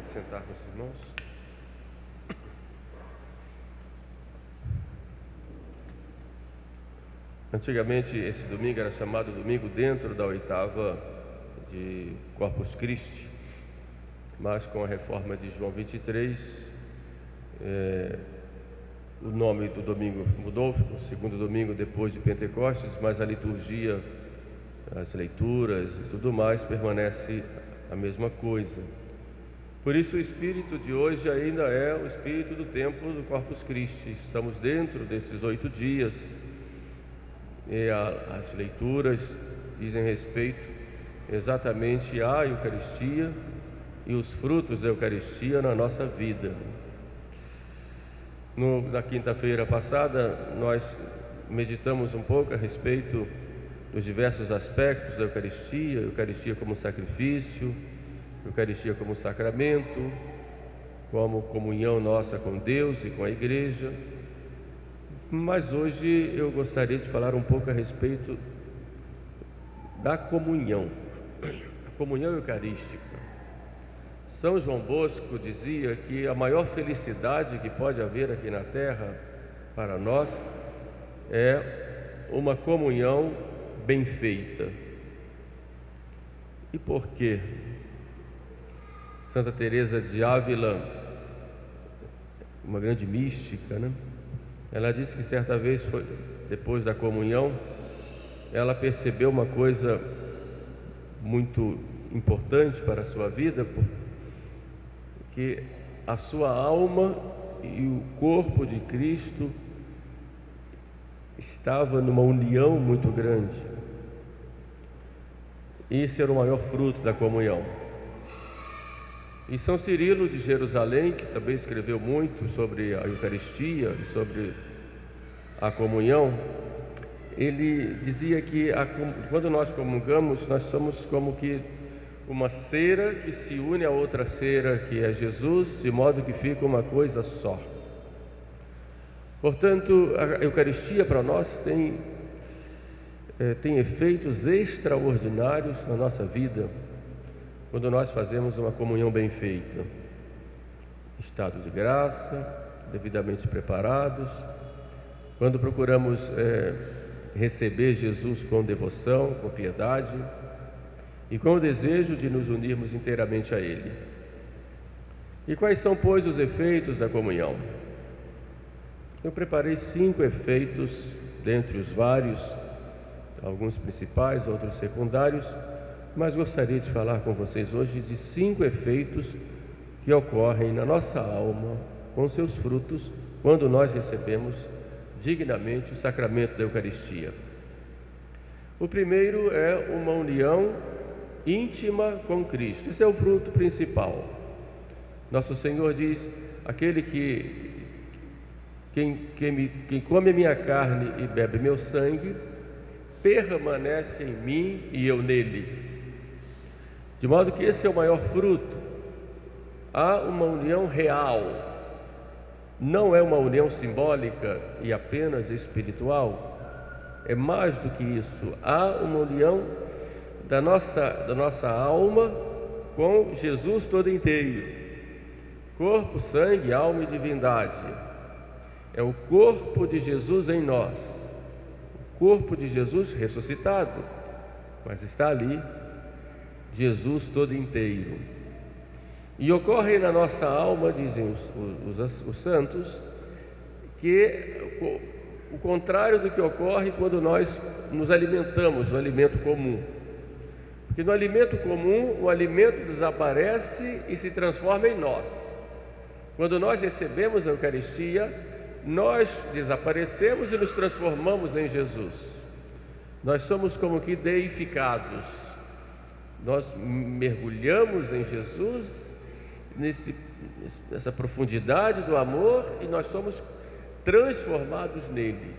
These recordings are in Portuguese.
Pode sentar com os irmãos. Antigamente esse domingo era chamado domingo dentro da oitava de Corpus Christi, mas com a reforma de João 23, o nome do domingo mudou, ficou o segundo domingo depois de Pentecostes, mas a liturgia, as leituras e tudo mais permanece a mesma coisa. Por isso o espírito de hoje ainda é o espírito do tempo do Corpus Christi. Estamos dentro desses 8 dias e as leituras dizem respeito exatamente à Eucaristia e os frutos da Eucaristia na nossa vida. Na quinta-feira passada nós meditamos um pouco a respeito dos diversos aspectos da Eucaristia, Eucaristia como sacrifício, Eucaristia como sacramento, como comunhão nossa com Deus e com a Igreja. Mas hoje eu gostaria de falar um pouco a respeito da comunhão, a comunhão eucarística. São João Bosco dizia que a maior felicidade que pode haver aqui na Terra para nós é uma comunhão bem feita. E por quê? Santa Teresa de Ávila, uma grande mística, né? Ela disse que certa vez, depois da comunhão, ela percebeu uma coisa muito importante para a sua vida, porque a sua alma e o corpo de Cristo estavam numa união muito grande. Esse era o maior fruto da comunhão. E São Cirilo de Jerusalém, que também escreveu muito sobre a Eucaristia e sobre a comunhão, ele dizia que quando nós comungamos, nós somos como que uma cera que se une a outra cera, que é Jesus, de modo que fica uma coisa só. Portanto, a Eucaristia para nós tem efeitos extraordinários na nossa vida, quando nós fazemos uma comunhão bem feita, estado de graça, devidamente preparados, quando procuramos receber Jesus com devoção, com piedade e com o desejo de nos unirmos inteiramente a Ele. E quais são, pois, os efeitos da comunhão? Eu preparei 5 efeitos, dentre os vários, alguns principais, outros secundários, mas gostaria de falar com vocês hoje de 5 efeitos que ocorrem na nossa alma, com seus frutos, quando nós recebemos dignamente o sacramento da Eucaristia. O primeiro é uma união íntima com Cristo. Esse é o fruto principal. Nosso Senhor diz: aquele quem come a minha carne e bebe meu sangue, permanece em mim e eu nele. De modo que esse é o maior fruto. Há uma união real. Não é uma união simbólica e apenas espiritual. É mais do que isso. Há uma união da nossa alma com Jesus todo inteiro. Corpo, sangue, alma e divindade. É o corpo de Jesus em nós. O corpo de Jesus ressuscitado. Mas está ali Jesus todo inteiro. E ocorre na nossa alma, dizem os santos, que o contrário do que ocorre quando nós nos alimentamos do alimento comum. Porque no alimento comum, o alimento desaparece e se transforma em nós. Quando nós recebemos a Eucaristia, nós desaparecemos e nos transformamos em Jesus. Nós somos como que deificados. Nós mergulhamos em Jesus, nessa profundidade do amor, e nós somos transformados nele.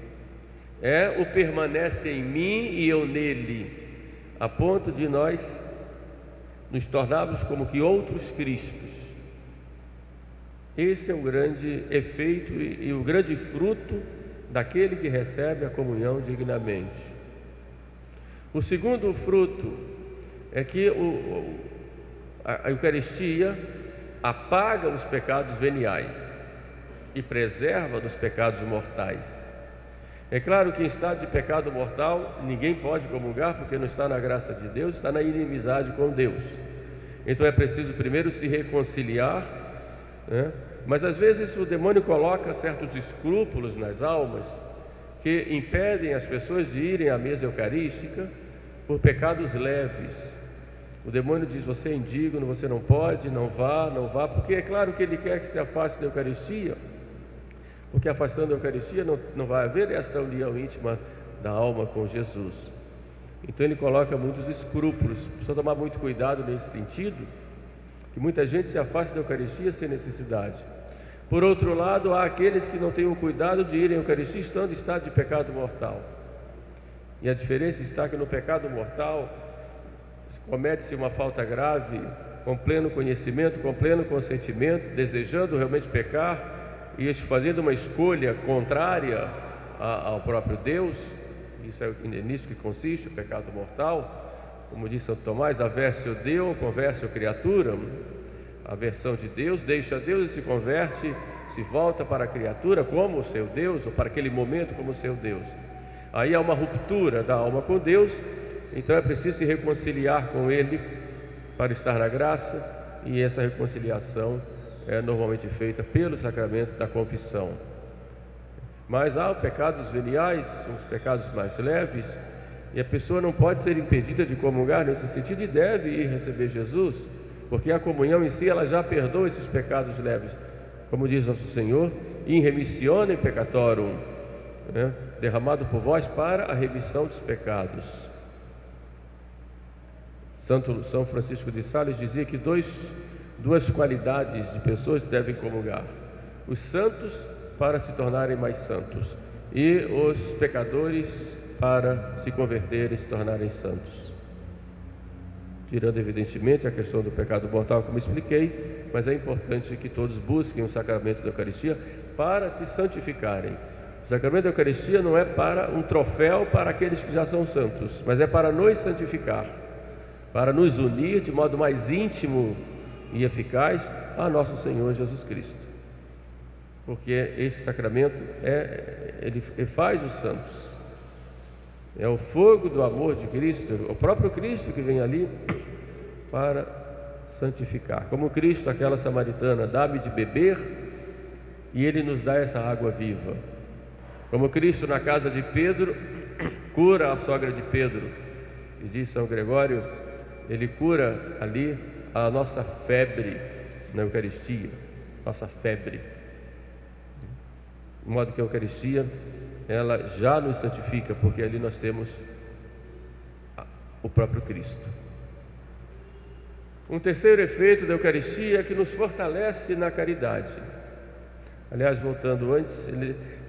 O permanece em mim e eu nele, a ponto de nós nos tornarmos como que outros Cristos. Esse é o grande efeito e o grande fruto daquele que recebe a comunhão dignamente. O segundo fruto é que a Eucaristia apaga os pecados veniais e preserva dos pecados mortais. É claro que em estado de pecado mortal ninguém pode comungar, porque não está na graça de Deus, está na inimizade com Deus. Então é preciso primeiro se reconciliar, né? Mas às vezes o demônio coloca certos escrúpulos nas almas que impedem as pessoas de irem à mesa eucarística por pecados leves. O demônio diz: você é indigno, você não pode, não vá, porque é claro que ele quer que se afaste da Eucaristia, porque afastando da Eucaristia não vai haver esta união íntima da alma com Jesus. Então ele coloca muitos escrúpulos. Precisa tomar muito cuidado nesse sentido, que muita gente se afasta da Eucaristia sem necessidade. Por outro lado, há aqueles que não têm o cuidado de irem à Eucaristia estando em estado de pecado mortal. E a diferença está que no pecado mortal comete-se uma falta grave, com pleno conhecimento, com pleno consentimento, desejando realmente pecar e fazendo uma escolha contrária ao próprio Deus. Isso é nisso que consiste o pecado mortal. Como diz Santo Tomás: aversio Deo, conversio criatura. A aversão de Deus, deixa Deus e se converte, se volta para a criatura como o seu Deus, ou para aquele momento como o seu Deus. Aí há uma ruptura da alma com Deus. Então é preciso se reconciliar com Ele para estar na graça, e essa reconciliação é normalmente feita pelo sacramento da confissão. Mas há pecados veniais, os pecados mais leves, e a pessoa não pode ser impedida de comungar nesse sentido e deve ir receber Jesus, porque a comunhão em si ela já perdoa esses pecados leves, como diz nosso Senhor: in remissione peccatorum, né? Derramado por vós para a remissão dos pecados. São Francisco de Sales dizia que duas qualidades de pessoas devem comungar: os santos para se tornarem mais santos, e os pecadores para se converterem e se tornarem santos. Tirando evidentemente a questão do pecado mortal, como expliquei, mas é importante que todos busquem o sacramento da Eucaristia para se santificarem. O sacramento da Eucaristia não é para um troféu para aqueles que já são santos, mas é para nos santificar, para nos unir de modo mais íntimo e eficaz a nosso Senhor Jesus Cristo. Porque esse sacramento ele faz os santos. É o fogo do amor de Cristo, o próprio Cristo que vem ali para santificar. Como Cristo, aquela samaritana: dá-me de beber, e Ele nos dá essa água viva. Como Cristo, na casa de Pedro, cura a sogra de Pedro, e diz São Gregório, Ele cura ali a nossa febre na Eucaristia, nossa febre. De modo que a Eucaristia ela já nos santifica, porque ali nós temos o próprio Cristo. Um terceiro efeito da Eucaristia é que nos fortalece na caridade. Aliás, voltando antes,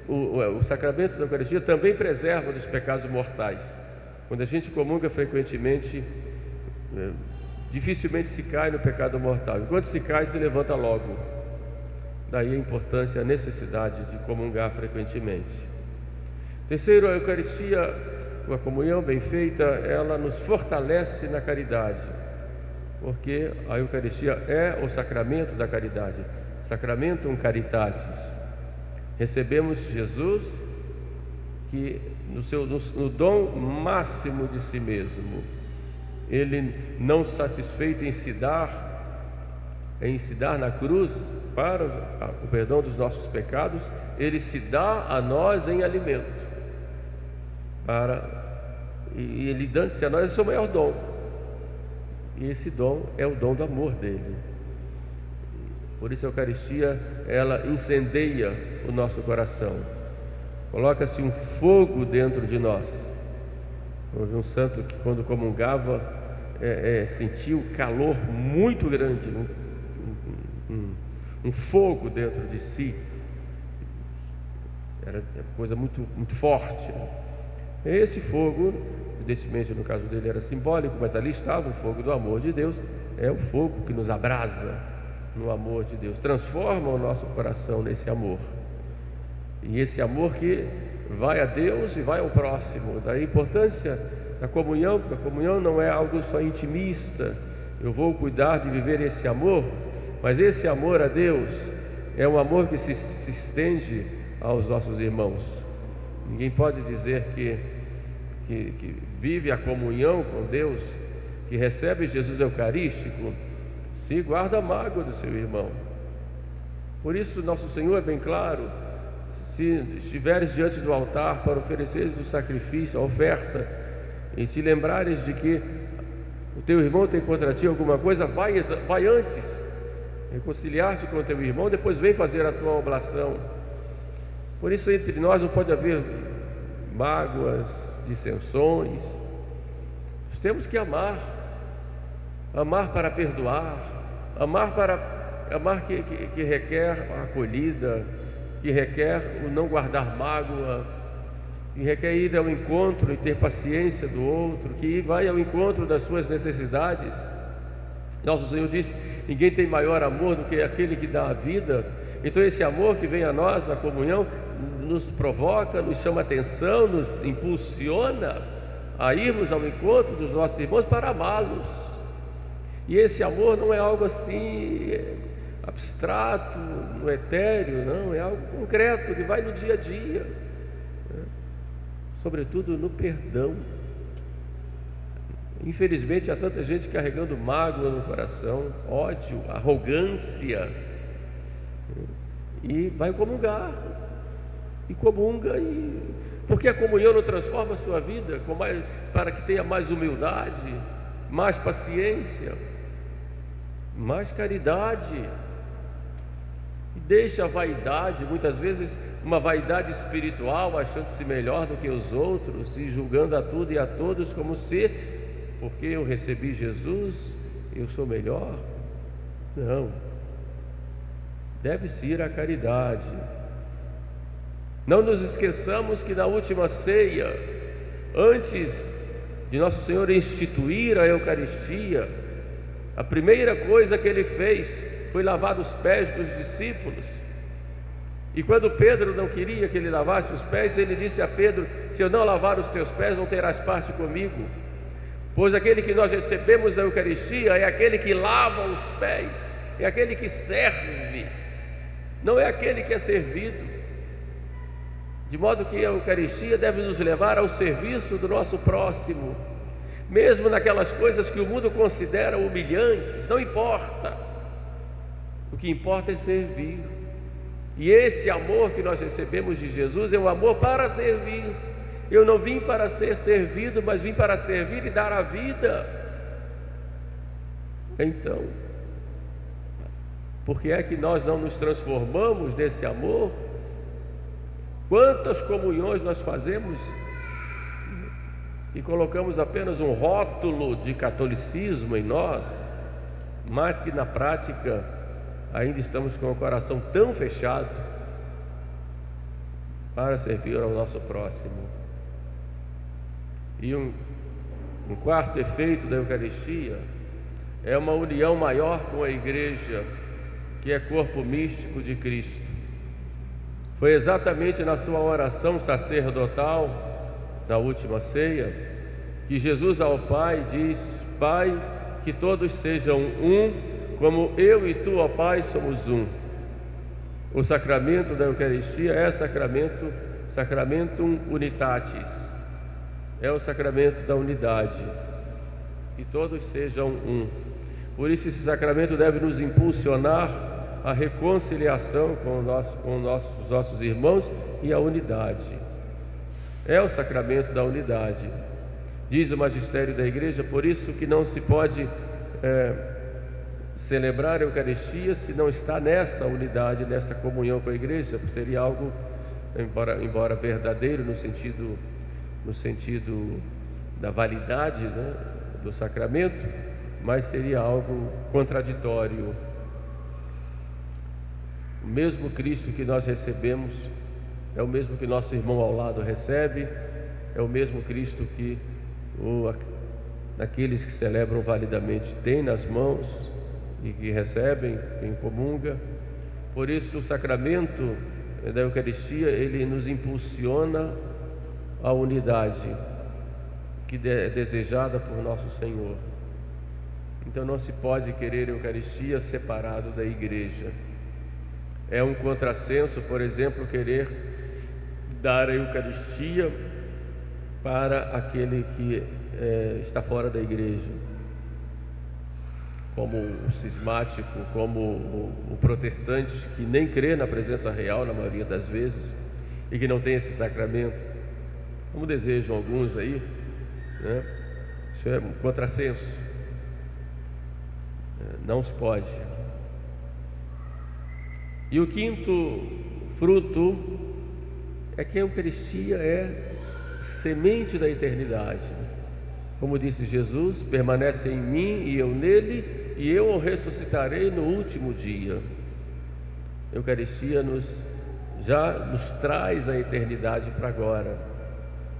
o sacramento da Eucaristia também preserva dos pecados mortais. Quando a gente comunga frequentemente, dificilmente se cai no pecado mortal. Enquanto se cai, se levanta logo. Daí a importância, a necessidade de comungar frequentemente. Terceiro, a Eucaristia, a comunhão bem feita, ela nos fortalece na caridade, porque a Eucaristia é o sacramento da caridade, sacramentum caritatis. Recebemos Jesus, que no dom máximo de si mesmo, Ele, não satisfeito em se dar na cruz para o perdão dos nossos pecados, Ele se dá a nós em alimento. E Ele dando-se a nós é o seu maior dom. E esse dom é o dom do amor dele. Por isso a Eucaristia, ela incendeia o nosso coração. Coloca-se um fogo dentro de nós. Houve um santo que, quando comungava, sentiu calor muito grande, um fogo dentro de si. Era coisa muito, muito forte. Esse fogo, evidentemente no caso dele era simbólico, mas ali estava o fogo do amor de Deus. É o fogo que nos abrasa no amor de Deus, transforma o nosso coração nesse amor. E esse amor que vai a Deus e vai ao próximo. Daí a importância da comunhão, porque a comunhão não é algo só intimista. Eu vou cuidar de viver esse amor Mas esse amor a Deus é um amor que se estende aos nossos irmãos. Ninguém pode dizer que vive a comunhão com Deus, que recebe Jesus Eucarístico, se guarda a mágoa do seu irmão. Por isso nosso Senhor é bem claro: se estiveres diante do altar para ofereceres o sacrifício, a oferta, e te lembrares de que o teu irmão tem contra ti alguma coisa, vai antes reconciliar-te com o teu irmão, depois vem fazer a tua oblação. Por isso entre nós não pode haver mágoas, dissensões. Nós temos que amar para perdoar, amar que requer a acolhida, que requer o não guardar mágoa, que requer ir ao encontro e ter paciência do outro, que vai ao encontro das suas necessidades. Nosso Senhor disse: ninguém tem maior amor do que aquele que dá a vida. Então esse amor que vem a nós na comunhão nos provoca, nos chama atenção, nos impulsiona a irmos ao encontro dos nossos irmãos para amá-los. E esse amor não é algo assim abstrato, no etéreo, não, é algo concreto que vai no dia a dia, né? Sobretudo no perdão. Infelizmente há tanta gente carregando mágoa no coração, ódio, arrogância, e vai comungar, e comunga, porque a comunhão não transforma a sua vida para que tenha mais humildade, mais paciência, mais caridade, e deixa a vaidade, muitas vezes uma vaidade espiritual, achando-se melhor do que os outros e julgando a tudo e a todos como se, porque eu recebi Jesus, eu sou melhor. Não, deve-se ir à caridade. Não nos esqueçamos que na última ceia, antes de Nosso Senhor instituir a Eucaristia, a primeira coisa que Ele fez foi lavar os pés dos discípulos. E quando Pedro não queria que Ele lavasse os pés, Ele disse a Pedro: se eu não lavar os teus pés, não terás parte comigo. Pois aquele que nós recebemos na Eucaristia é aquele que lava os pés, é aquele que serve, não é aquele que é servido. De modo que a Eucaristia deve nos levar ao serviço do nosso próximo, mesmo naquelas coisas que o mundo considera humilhantes, não importa. O que importa é servir. E esse amor que nós recebemos de Jesus é um amor para servir. Eu não vim para ser servido, mas vim para servir e dar a vida. Então, por que é que nós não nos transformamos nesse amor? Quantas comunhões nós fazemos e colocamos apenas um rótulo de catolicismo em nós, mas que na prática ainda estamos com o coração tão fechado para servir ao nosso próximo. E um quarto efeito da Eucaristia é uma união maior com a Igreja, que é corpo místico de Cristo. Foi exatamente na sua oração sacerdotal, na última ceia, que Jesus ao Pai diz: Pai, que todos sejam um, como eu e tu, ó Pai, somos um. O sacramento da Eucaristia é sacramentum unitatis, é o sacramento da unidade, que todos sejam um. Por isso esse sacramento deve nos impulsionar à reconciliação com os nossos irmãos e à unidade. É o sacramento da unidade. Diz o magistério da Igreja, por isso que não se pode celebrar a Eucaristia se não está nessa unidade, nessa comunhão com a Igreja. Seria algo, embora verdadeiro no sentido da validade, né, do sacramento, mas seria algo contraditório. O mesmo Cristo que nós recebemos é o mesmo que nosso irmão ao lado recebe, é o mesmo Cristo que aqueles que celebram validamente têm nas mãos e que recebem, quem comunga. Por isso o sacramento da Eucaristia, ele nos impulsiona à unidade que é desejada por nosso Senhor. Então Então não se pode querer a Eucaristia separado da Igreja. É um contrassenso, por exemplo, querer dar a Eucaristia para aquele que está fora da Igreja, como o cismático, como o protestante que nem crê na presença real na maioria das vezes e que não tem esse sacramento, como desejam alguns aí, né? Isso é um contrassenso. Não se pode. E o quinto fruto é que a Eucaristia é semente da eternidade. Como disse Jesus: permanece em mim e eu nele, e eu o ressuscitarei no último dia. A Eucaristia já nos traz a eternidade para agora,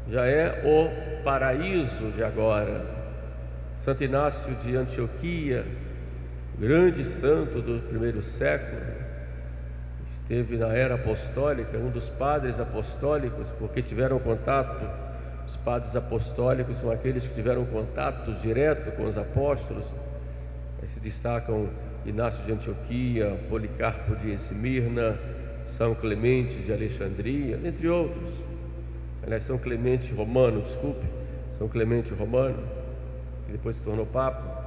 já é o paraíso de agora. Santo Inácio de Antioquia, grande santo do primeiro século, esteve na era apostólica, um dos padres apostólicos, porque tiveram contato. Os padres apostólicos são aqueles que tiveram contato direto com os apóstolos. Aí se destacam Inácio de Antioquia, Policarpo de Esmirna, São Clemente de Alexandria, entre outros. Aliás, São Clemente Romano, São Clemente Romano, que depois se tornou Papa.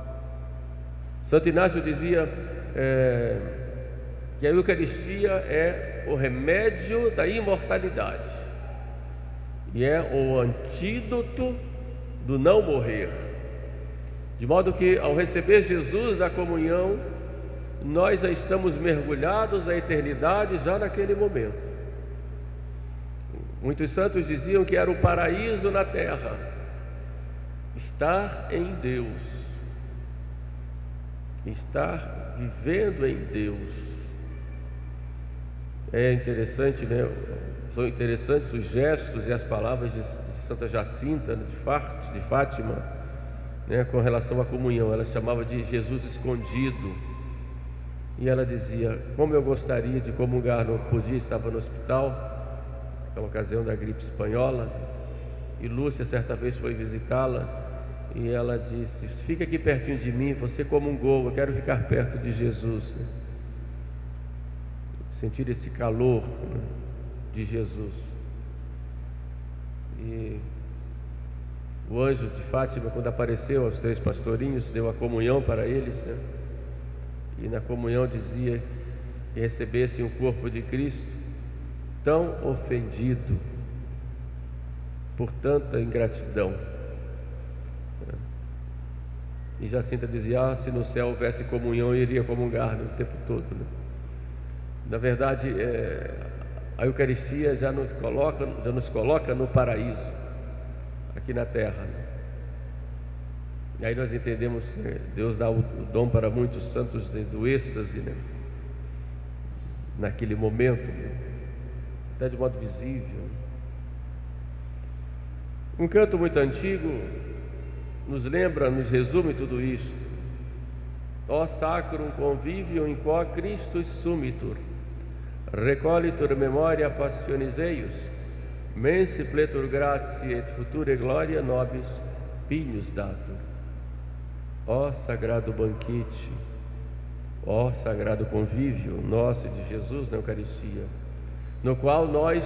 Santo Inácio dizia que a Eucaristia é o remédio da imortalidade e é o antídoto do não morrer, de modo que ao receber Jesus na comunhão, nós já estamos mergulhados na eternidade já naquele momento. Muitos santos diziam que era o paraíso na terra, estar em Deus, estar vivendo em Deus. É interessante, né? São interessantes os gestos e as palavras de Santa Jacinta de Fátima, né, com relação à comunhão. Ela chamava de Jesus escondido. E ela dizia: como eu gostaria de comungar, não podia, estava no hospital, naquela ocasião da gripe espanhola. E Lúcia certa vez foi visitá-la e ela disse: fica aqui pertinho de mim, você comungou, eu quero ficar perto de Jesus, né? Sentir esse calor, né, de Jesus. E o anjo de Fátima, quando apareceu aos 3 pastorinhos, deu a comunhão para eles, né? E na comunhão dizia que recebessem o corpo de Cristo, tão ofendido por tanta ingratidão. E Jacinta dizia: se no céu houvesse comunhão, eu iria comungar o tempo todo, né? Na verdade, a Eucaristia já nos coloca no paraíso, aqui na terra, né? E aí nós entendemos que Deus dá o dom para muitos santos do êxtase, né? Naquele momento, né? Até de modo visível. Um canto muito antigo nos resume tudo isto. Ó sacrum convivium in quo Christus sumitur, recollitur memoria passionis eius, mensi pletur gratiae et future gloria nobis pignus datur. Ó sagrado banquete, ó sagrado convívio nosso de Jesus na Eucaristia, no qual nós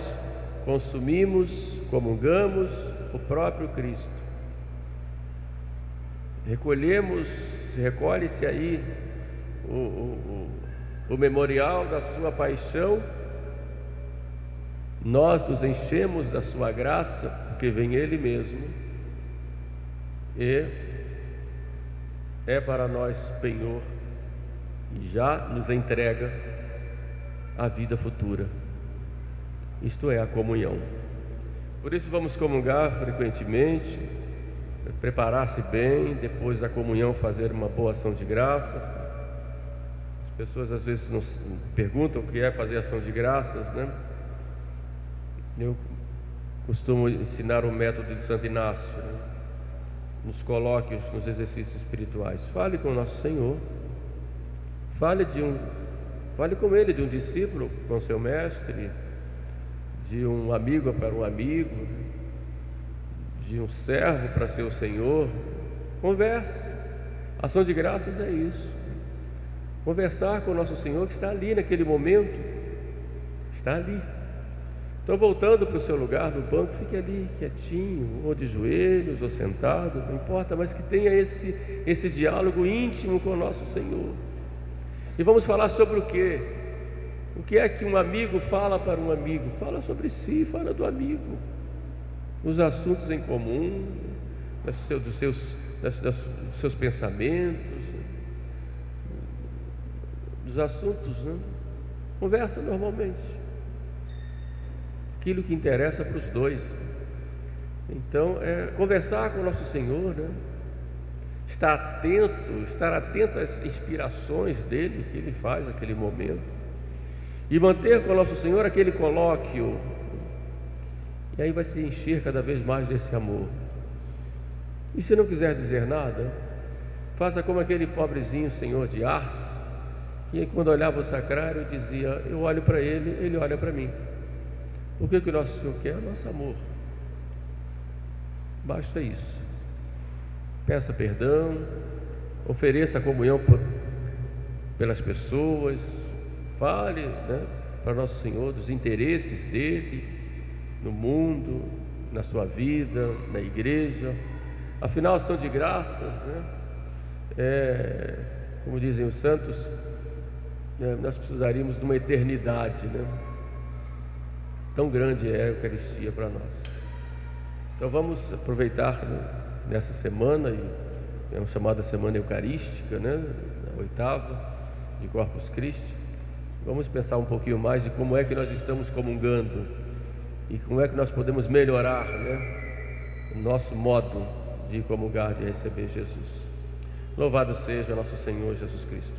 consumimos, comungamos o próprio Cristo. Recolhe-se aí o memorial da sua paixão. Nós nos enchemos da sua graça, porque vem Ele mesmo, e é para nós penhor, e já nos entrega a vida futura, isto é, a comunhão. Por isso vamos comungar frequentemente, preparar-se bem, depois da comunhão fazer uma boa ação de graças. As pessoas às vezes nos perguntam o que é fazer ação de graças, né? Eu costumo ensinar o método de Santo Inácio, né? Nos colóquios, nos exercícios espirituais. Fale com o nosso Senhor, fale com Ele, de um discípulo com seu mestre, de um amigo para um amigo, de um servo para seu Senhor. Converse, Ação de graças é isso. Conversar com o nosso Senhor que está ali naquele momento. Está ali. Então, voltando para o seu lugar no banco, fique ali quietinho, ou de joelhos, ou sentado, não importa, mas que tenha esse diálogo íntimo com o nosso Senhor. E vamos falar sobre o quê? O que é que um amigo fala para um amigo? Fala sobre si, fala do amigo. Os assuntos em comum, dos seus pensamentos, dos assuntos, né? Conversa normalmente. Aquilo que interessa para os dois. Então, conversar com o nosso Senhor, né? Estar atento às inspirações dele, que ele faz naquele momento, e manter com o nosso Senhor aquele colóquio, e aí vai se encher cada vez mais desse amor. E se não quiser dizer nada, faça como aquele pobrezinho senhor de Ars, que quando olhava o sacrário dizia: eu olho para ele, ele olha para mim. O que o nosso Senhor quer? Nosso amor. Basta isso. Peça perdão, ofereça a comunhão pelas pessoas, fale, né, para nosso Senhor dos interesses dele no mundo, na sua vida, na igreja. Afinal, ação de graças, né? Como dizem os santos, nós precisaríamos de uma eternidade, né? Tão grande é a Eucaristia para nós. Então vamos aproveitar, né, nessa semana, é uma chamada Semana Eucarística, né? A 8ª de Corpus Christi. Vamos pensar um pouquinho mais de como é que nós estamos comungando e como é que nós podemos melhorar, né, o nosso modo de comungar, de receber Jesus. Louvado seja nosso Senhor Jesus Cristo.